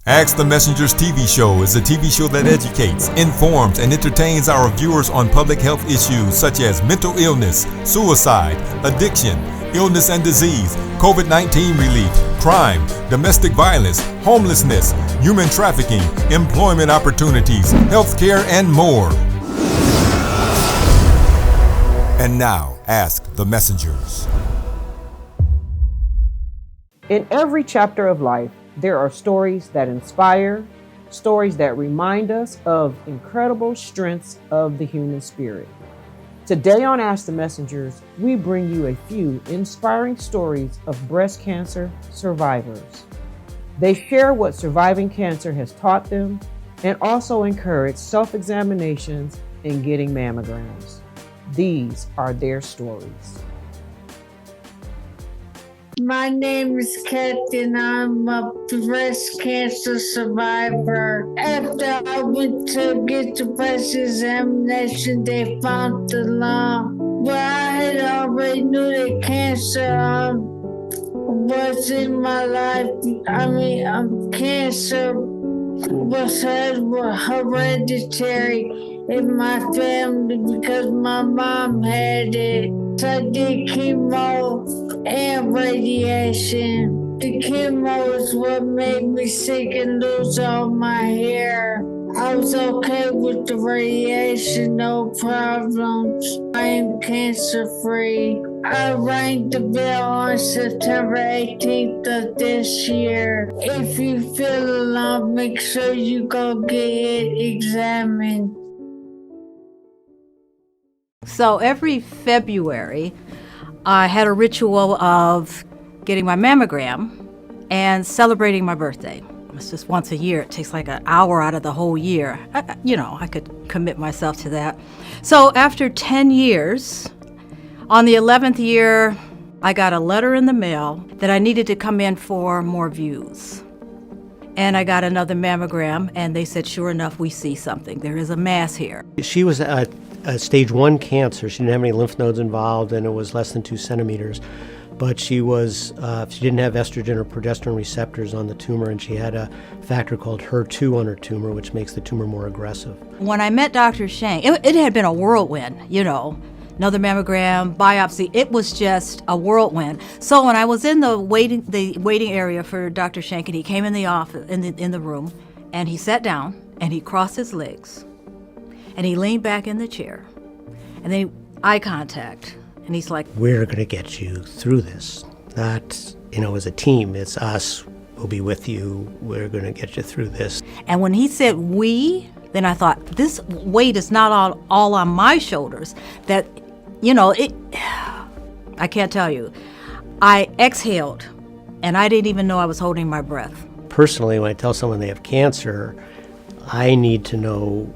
Ask the Messengers TV show is a TV show that educates, informs, and entertains our viewers on public health issues such as mental illness, suicide, addiction, illness and disease, COVID-19 relief, crime, domestic violence, homelessness, human trafficking, employment opportunities, healthcare, and more. And now, Ask the Messengers. In every chapter of life, there are stories that inspire, stories that remind us of incredible strengths of the human spirit. Today on Ask the Messengers, we bring you a few inspiring stories of breast cancer survivors. They share what surviving cancer has taught them and also encourage self-examinations and getting mammograms. These are their stories. My name is Kathy and I'm a breast cancer survivor. After I went to get the breast examination, they found the lump. But I had already knew that cancer was in my life. Cancer was hereditary in my family because my mom had it. So I did chemo and radiation. The chemo is what made me sick and lose all my hair. I was okay with the radiation, no problems. I am cancer free. I rang the bell on September 18th of this year. If you feel a lump, make sure you go get it examined. So every February, I had a ritual of getting my mammogram and celebrating my birthday. It's just once a year. It takes like an hour out of the whole year. I could commit myself to that. So after 10 years, on the 11th year, I got a letter in the mail that I needed to come in for more views. And I got another mammogram, and they said, sure enough, we see something. There is a mass here. She was a stage 1 cancer. She didn't have any lymph nodes involved, and it was less than 2 centimeters. But she didn't have estrogen or progesterone receptors on the tumor, and she had a factor called HER2 on her tumor, which makes the tumor more aggressive. When I met Dr. Shank, it had been a whirlwind, another mammogram, biopsy. It was just a whirlwind. So when I was in the waiting area for Dr. Shank, and he came in the office, in the room, and he sat down, and he crossed his legs, and he leaned back in the chair, and then eye contact, and he's like, we're going to get you through this. Not, as a team, it's us. We'll be with you. We're going to get you through this. And when he said we, then I thought, this weight is not all on my shoulders. That, I can't tell you. I exhaled, and I didn't even know I was holding my breath. Personally, when I tell someone they have cancer, I need to know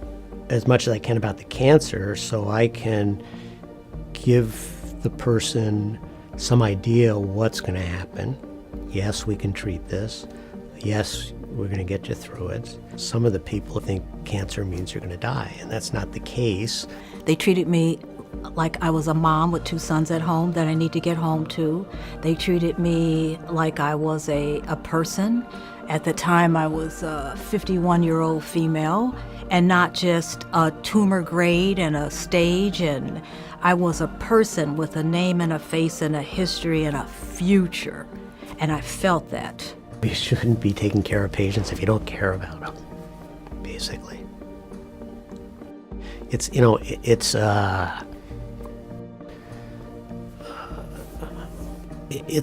as much as I can about the cancer so I can give the person some idea what's going to happen. Yes, we can treat this. Yes, we're going to get you through it. Some of the people think cancer means you're going to die, and that's not the case. They treated me like I was a mom with 2 sons at home that I need to get home to. They treated me like I was a person. At the time, I was a 51-year-old female, and not just a tumor grade and a stage, and I was a person with a name and a face and a history and a future, and I felt that. You shouldn't be taking care of patients if you don't care about them, basically. It's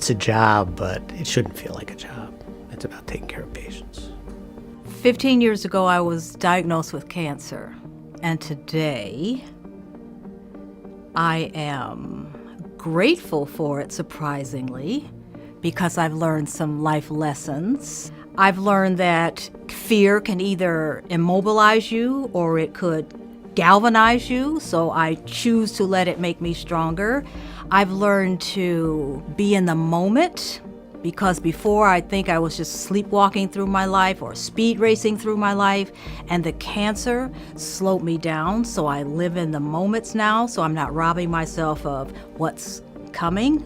a job, but it shouldn't feel like a job. It's about taking care of patients. 15 years ago, I was diagnosed with cancer, and today I am grateful for it, surprisingly, because I've learned some life lessons. I've learned that fear can either immobilize you or it could galvanize you, so I choose to let it make me stronger. I've learned to be in the moment, because before I think I was just sleepwalking through my life or speed racing through my life, and the cancer slowed me down, so I live in the moments now, so I'm not robbing myself of what's coming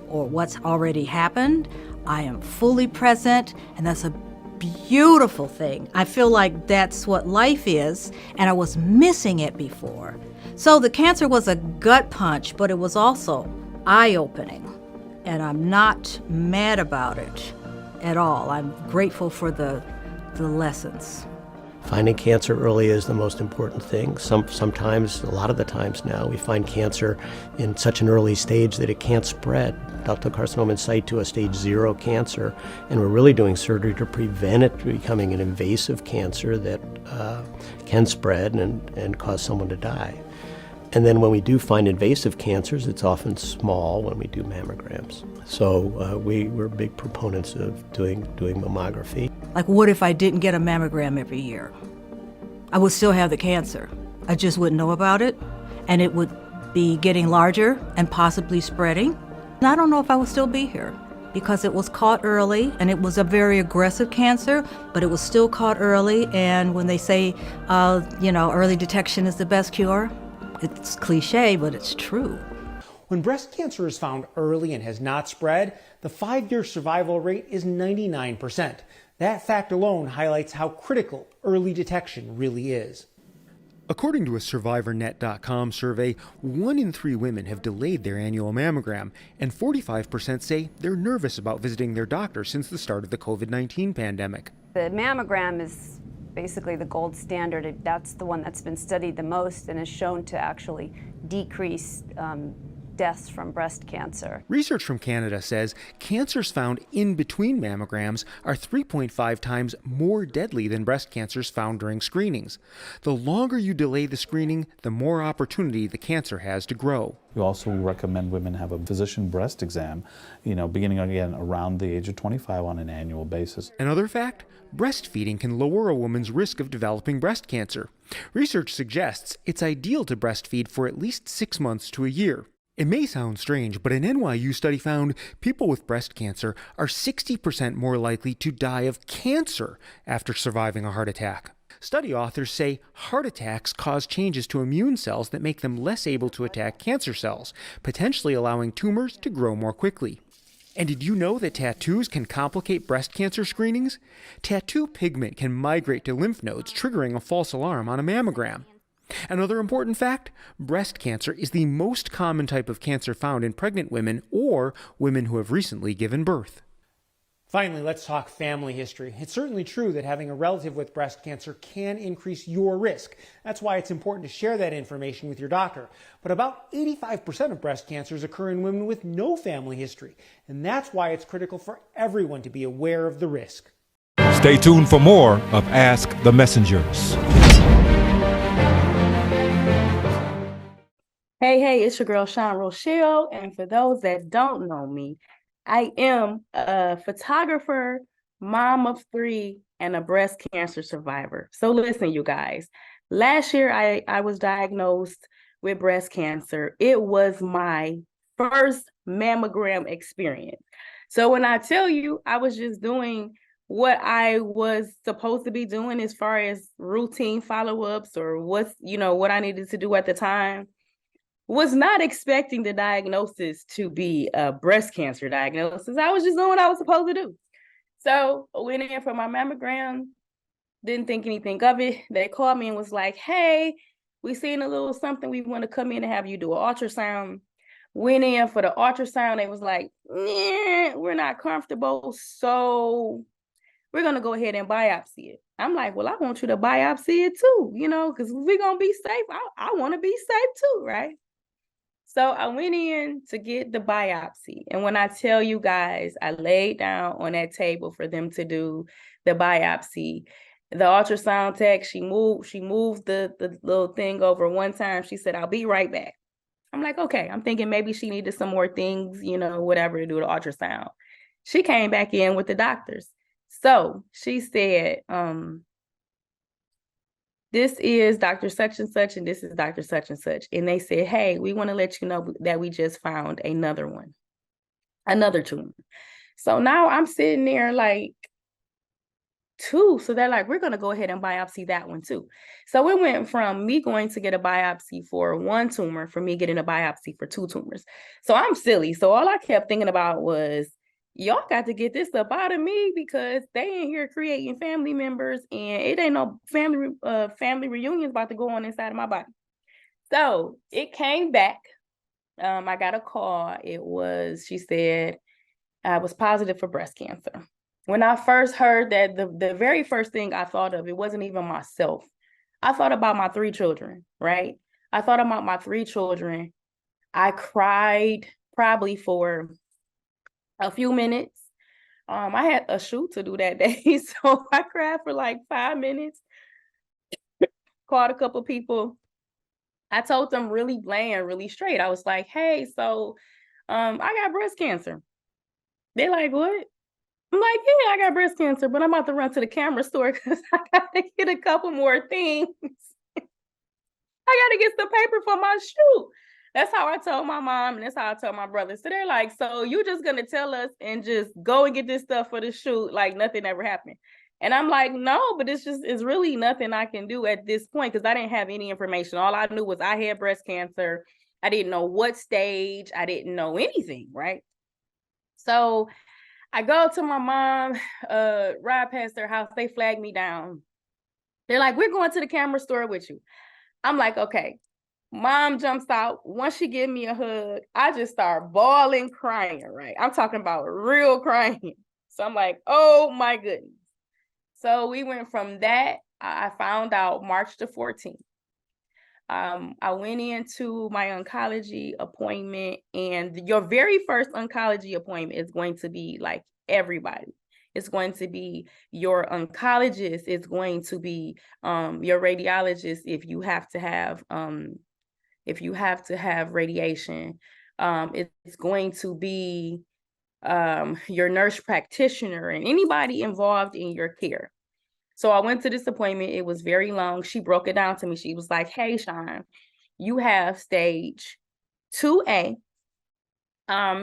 or what's already happened. I am fully present, and that's a beautiful thing. I feel like that's what life is, and I was missing it before. So the cancer was a gut punch, but it was also eye-opening, and I'm not mad about it at all. I'm grateful for the lessons. Finding cancer early is the most important thing. Sometimes, a lot of the times now, we find cancer in such an early stage that it can't spread. Ductal carcinoma in situ, a stage 0 cancer, and we're really doing surgery to prevent it becoming an invasive cancer that can spread and cause someone to die. And then when we do find invasive cancers, it's often small when we do mammograms. So we're big proponents of doing mammography. Like, what if I didn't get a mammogram every year? I would still have the cancer. I just wouldn't know about it, and it would be getting larger and possibly spreading. And I don't know if I would still be here, because it was caught early, and it was a very aggressive cancer, but it was still caught early. And when they say, early detection is the best cure, it's cliche, but it's true. When breast cancer is found early and has not spread, the 5-year survival rate is 99%. That fact alone highlights how critical early detection really is. According to a SurvivorNet.com survey, 1 in 3 women have delayed their annual mammogram, and 45% say they're nervous about visiting their doctor since the start of the COVID-19 pandemic. The mammogram is basically the gold standard. That's the one that's been studied the most and is shown to actually decrease deaths from breast cancer. Research from Canada says cancers found in between mammograms are 3.5 times more deadly than breast cancers found during screenings. The longer you delay the screening, the more opportunity the cancer has to grow. We also recommend women have a physician breast exam, beginning again around the age of 25 on an annual basis. Another fact, breastfeeding can lower a woman's risk of developing breast cancer. Research suggests it's ideal to breastfeed for at least 6 months to a year. It may sound strange, but an NYU study found people with breast cancer are 60% more likely to die of cancer after surviving a heart attack. Study authors say heart attacks cause changes to immune cells that make them less able to attack cancer cells, potentially allowing tumors to grow more quickly. And did you know that tattoos can complicate breast cancer screenings? Tattoo pigment can migrate to lymph nodes, triggering a false alarm on a mammogram. Another important fact, breast cancer is the most common type of cancer found in pregnant women or women who have recently given birth. Finally, let's talk family history. It's certainly true that having a relative with breast cancer can increase your risk. That's why it's important to share that information with your doctor. But about 85% of breast cancers occur in women with no family history, and that's why it's critical for everyone to be aware of the risk. Stay tuned for more of Ask the Messengers. Hey, it's your girl, Sean Rochelle. And for those that don't know me, I am a photographer, mom of 3, and a breast cancer survivor. So listen, you guys, last year I was diagnosed with breast cancer. It was my first mammogram experience. So when I tell you I was just doing what I was supposed to be doing as far as routine follow-ups or what I needed to do at the time, was not expecting the diagnosis to be a breast cancer diagnosis. I was just doing what I was supposed to do. So I went in for my mammogram, didn't think anything of it. They called me and was like, hey, we seen a little something. We want to come in and have you do an ultrasound. Went in for the ultrasound. They was like, nah, we're not comfortable. So we're going to go ahead and biopsy it. I'm like, well, I want you to biopsy it too, because we're going to be safe. I want to be safe too, right? So I went in to get the biopsy. And when I tell you guys, I laid down on that table for them to do the biopsy. The ultrasound tech, she moved the little thing over one time. She said, I'll be right back. I'm like, okay. I'm thinking maybe she needed some more things, whatever, to do the ultrasound. She came back in with the doctors. So she said, this is Dr. Such and Such, and this is Dr. Such and Such. And they said, hey, we want to let you know that we just found another tumor. So now I'm sitting there like 2. So they're like, we're going to go ahead and biopsy that one too. So it went from me going to get a biopsy for 1 tumor, for me getting a biopsy for 2 tumors. So I'm silly. So all I kept thinking about was, y'all got to get this up out of me because they in here creating family members and it ain't no family reunions about to go on inside of my body. So it came back. I got a call. She said I was positive for breast cancer. When I first heard that, the very first thing I thought of, it wasn't even myself. I thought about my 3 children, right? I thought about my 3 children. I cried probably for a few minutes. I had a shoot to do that day, so I cried for like 5 minutes. Called a couple people. I told them really bland, really straight. I was like, hey, so I got breast cancer. They're like, what? I'm like, yeah, I got breast cancer, but I'm about to run to the camera store because I got to get a couple more things. I got to get some paper for my shoot. That's how I told my mom, and that's how I told my brother. So they're like, so you just going to tell us and just go and get this stuff for the shoot like nothing ever happened? And I'm like, no, but it's really nothing I can do at this point because I didn't have any information. All I knew was I had breast cancer. I didn't know what stage. I didn't know anything, right? So I go to my mom, ride past their house. They flag me down. They're like, we're going to the camera store with you. I'm like, okay. Mom jumps out. Once she gives me a hug, I just start bawling, crying, right? I'm talking about real crying. So I'm like, oh my goodness. So we went from that. I found out March the 14th. I went into my oncology appointment, and your very first oncology appointment is going to be like everybody. It's going to be your oncologist. It's going to be your radiologist if you have to have radiation. It's going to be your nurse practitioner and anybody involved in your care. So I went to this appointment. It was very long. She broke it down to me. She was like, hey, Sean, you have stage 2A.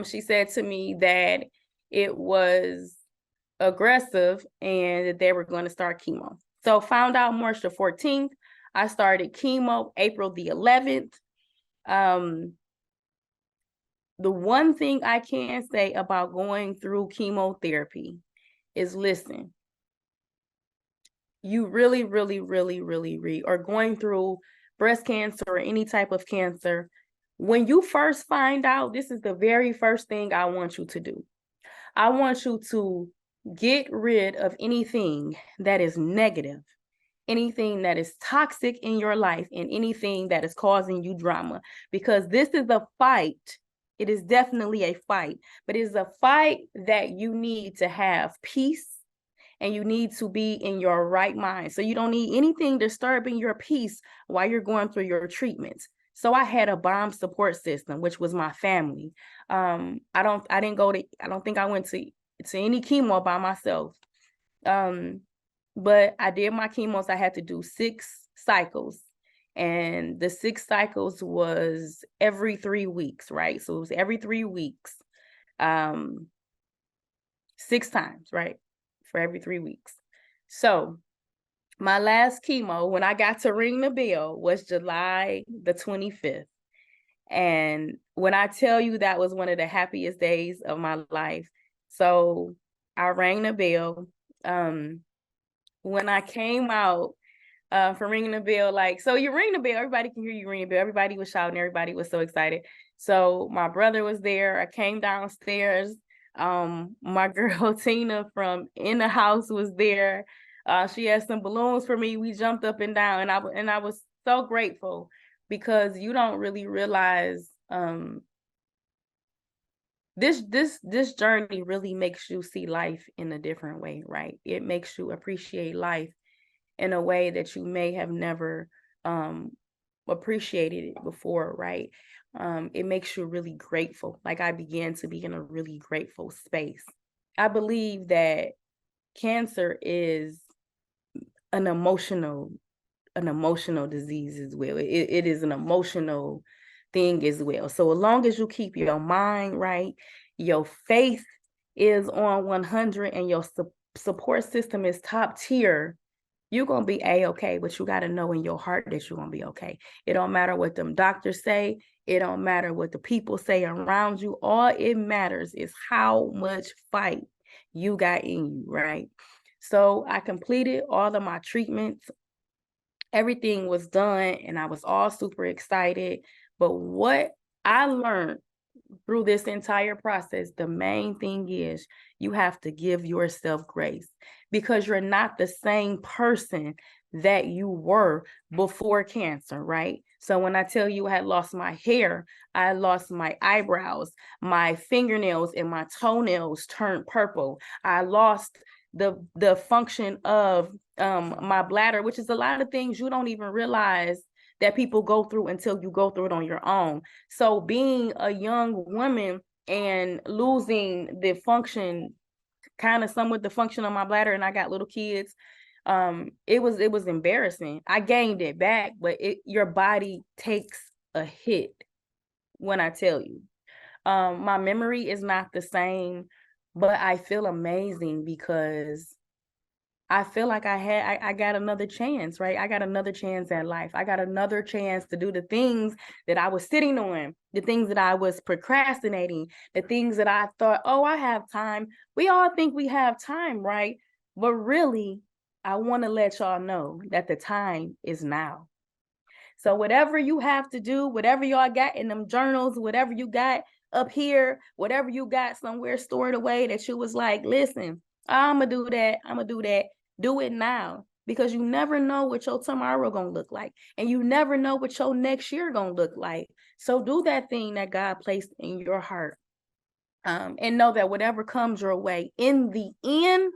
She said to me that it was aggressive and that they were going to start chemo. So found out March the 14th. I started chemo April the 11th. The one thing I can say about going through chemotherapy is, listen, you really, really, really, really are going through breast cancer or any type of cancer. When you first find out, this is the very first thing I want you to do. I want you to get rid of anything that is negative, anything that is toxic in your life, and anything that is causing you drama, because this is a fight. It is definitely a fight, but it is a fight that you need to have peace and you need to be in your right mind. So you don't need anything disturbing your peace while you're going through your treatments. So I had a bomb support system, which was my family. I don't think I went to any chemo by myself. But I did my chemos. I had to do 6 cycles. And the 6 cycles was every 3 weeks, right? So it was every 3 weeks, 6 times, right? For every 3 weeks. So my last chemo, when I got to ring the bell, was July the 25th. And when I tell you that was one of the happiest days of my life. So I rang the bell. When I came out for ringing the bell, so you ring the bell, everybody can hear you ring the bell. Everybody was shouting, everybody was so excited. So my brother was there. I came downstairs. My girl Tina from In the House was there. She had some balloons for me. We jumped up and down, and I was so grateful, because you don't really realize this journey really makes you see life in a different way, right? It makes you appreciate life in a way that you may have never appreciated it before, right? It makes you really grateful. Like, I began to be in a really grateful space. I believe that cancer is an emotional disease as well. It is an emotional thing as well. So as long as you keep your mind right, your faith is on 100, and your support system is top tier, you're going to be A-okay, but you got to know in your heart that you're going to be okay. It don't matter what them doctors say. It don't matter what the people say around you. All it matters is how much fight you got in you, right? So I completed all of my treatments. Everything was done and I was all super excited. But what I learned through this entire process, the main thing is you have to give yourself grace, because you're not the same person that you were before cancer, right? So when I tell you I had lost my hair, I lost my eyebrows, my fingernails and my toenails turned purple. I lost the function of my bladder, which is a lot of things you don't even realize that people go through until you go through it on your own. So being a young woman and losing the function, kind of somewhat the function of my bladder, and I got little kids, it was embarrassing. I gained it back, but your body takes a hit when I tell you. My memory is not the same, but I feel amazing because I feel like I got another chance, right? I got another chance at life. I got another chance to do the things that I was sitting on, the things that I was procrastinating, the things that I thought, oh, I have time. We all think we have time, right? But really, I want to let y'all know that the time is now. So whatever you have to do, whatever y'all got in them journals, whatever you got up here, whatever you got somewhere stored away that you was like, listen, I'm going to do that. I'm going to do that. Do it now, because you never know what your tomorrow going to look like. And you never know what your next year going to look like. So do that thing that God placed in your heart. And know that whatever comes your way, in the end,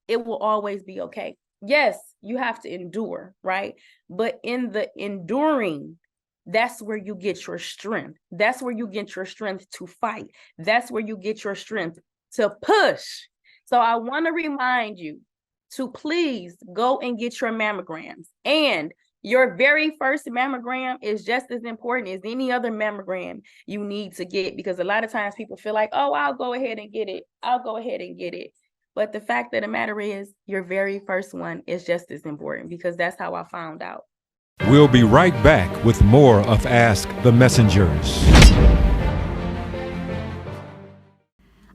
it will always be okay. Yes, you have to endure, right? But in the enduring, that's where you get your strength. That's where you get your strength to fight. That's where you get your strength to push. So I want to remind you to please go and get your mammograms. And your very first mammogram is just as important as any other mammogram you need to get, because a lot of times people feel like, oh, I'll go ahead and get it. I'll go ahead and get it. But the fact of the matter is, your very first one is just as important, because that's how I found out. We'll be right back with more of Ask the Messengers.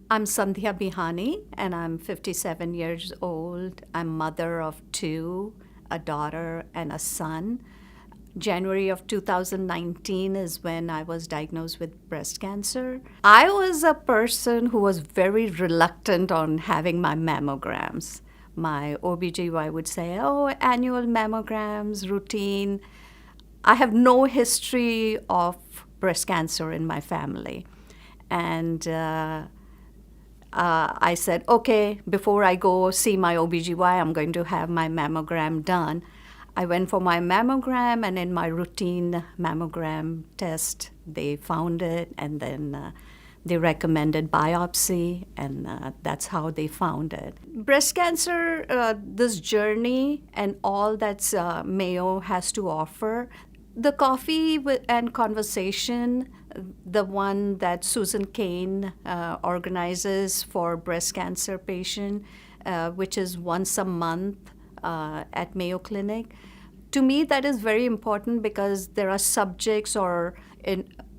I'm Sandhya Bihani, and I'm 57 years old. I'm mother of 2, a daughter and a son. January of 2019 is when I was diagnosed with breast cancer. I was a person who was very reluctant on having my mammograms. My OBGYN would say, oh, annual mammograms, routine. I have no history of breast cancer in my family. And I said, okay, before I go see my OBGYN, I'm going to have my mammogram done. I went for my mammogram, and in my routine mammogram test, they found it, and then they recommended biopsy, and that's how they found it. Breast cancer, this journey and all that Mayo has to offer, the coffee and conversation, the one that Susan Cain organizes for breast cancer patients, which is once a month at Mayo Clinic. To me, that is very important, because there are subjects or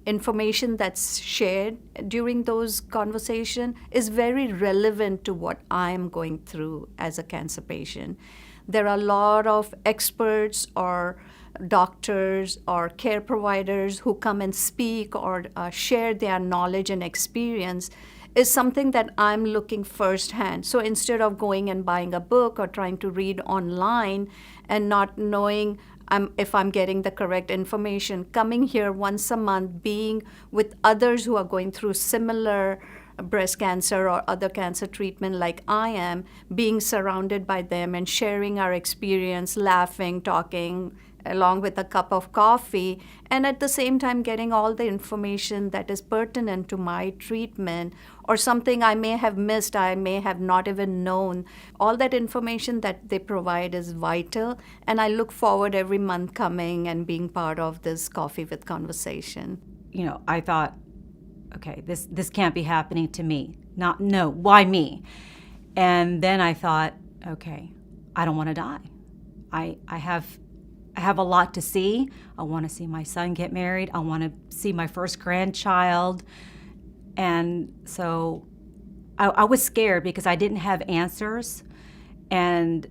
information that's shared during those conversations is very relevant to what I'm going through as a cancer patient. There are a lot of experts or doctors or care providers who come and speak or share their knowledge and experience, is something that I'm looking firsthand. So instead of going and buying a book or trying to read online and not knowing if I'm getting the correct information, coming here once a month, being with others who are going through similar breast cancer or other cancer treatment like I am, being surrounded by them and sharing our experience, laughing, talking, along with a cup of coffee, and at the same time getting all the information that is pertinent to my treatment or something I may have missed, I may have not even known. All that information that they provide is vital, and I look forward every month coming and being part of this Coffee with Conversation. You know, I thought, okay, this can't be happening to me. Why me? And then I thought, okay, I don't want to die. I have a lot to see. I want to see my son get married. I want to see my first grandchild. And so I was scared because I didn't have answers. And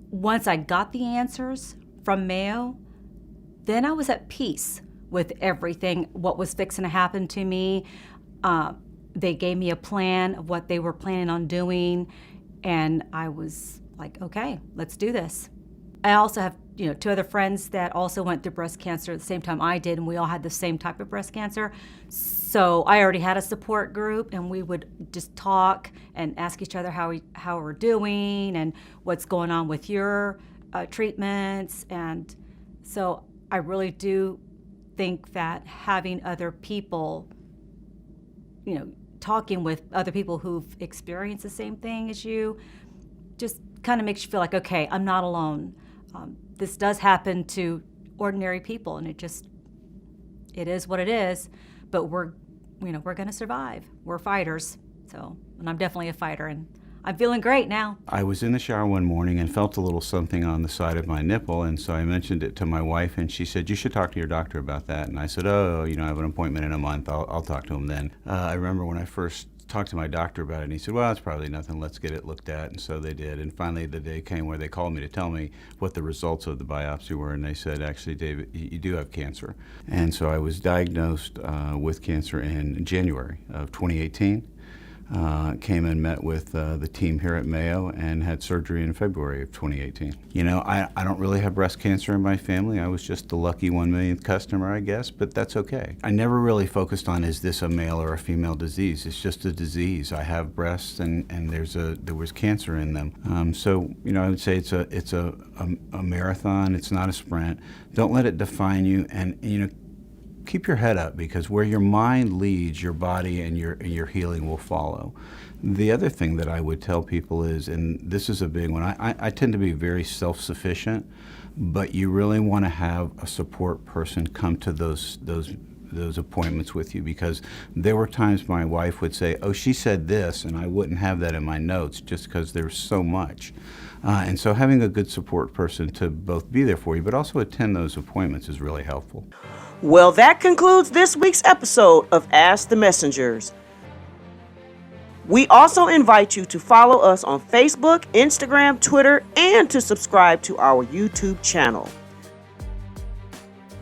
once I got the answers from Mayo, then I was at peace with everything, what was fixing to happen to me. They gave me a plan of what they were planning on doing, and I was like, okay, let's do this. I also have, 2 other friends that also went through breast cancer at the same time I did, and we all had the same type of breast cancer. So I already had a support group, and we would just talk and ask each other how we're doing and what's going on with your treatments. And so I really do think that having other people, talking with other people who've experienced the same thing as you, just kind of makes you feel like, okay, I'm not alone. This does happen to ordinary people, and it is what it is, but we're going to survive. We're fighters. So, and I'm definitely a fighter, and I'm feeling great now. I was in the shower one morning and felt a little something on the side of my nipple, and so I mentioned it to my wife, and she said, you should talk to your doctor about that. And I said, I have an appointment in a month. I'll talk to him then. I remember when I first talked to my doctor about it, and he said, well, it's probably nothing. Let's get it looked at. And so they did. And finally the day came where they called me to tell me what the results of the biopsy were, and they said, actually, David, you do have cancer. And so I was diagnosed with cancer in January of 2018. Came and met with the team here at Mayo and had surgery in February of 2018. I don't really have breast cancer in my family. I was just the lucky 1 millionth customer, I guess, but that's okay. I never really focused on, is this a male or a female disease? It's just a disease. I have breasts, and there was cancer in them. So I would say it's a marathon. It's not a sprint. Don't let it define you, and keep your head up, because where your mind leads, your body and your healing will follow. The other thing that I would tell people is, and this is a big one, I tend to be very self-sufficient, but you really want to have a support person come to those appointments with you, because there were times my wife would say, oh, she said this, and I wouldn't have that in my notes just because there's so much. And so having a good support person to both be there for you, but also attend those appointments is really helpful. Well, that concludes this week's episode of Ask the Messengers. We also invite you to follow us on Facebook, Instagram, Twitter, and to subscribe to our YouTube channel.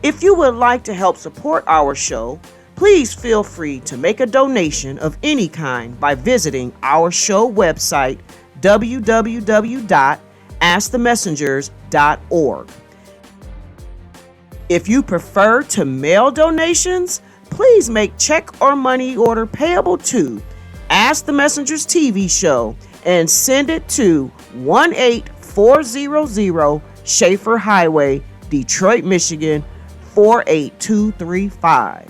If you would like to help support our show, please feel free to make a donation of any kind by visiting our show website, www.askthemessengers.org. If you prefer to mail donations, please make check or money order payable to Ask the Messengers TV show and send it to 18400 Schaefer Highway, Detroit, Michigan 48235.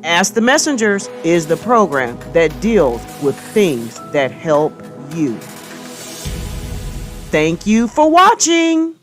Ask the Messengers is the program that deals with things that help you. Thank you for watching.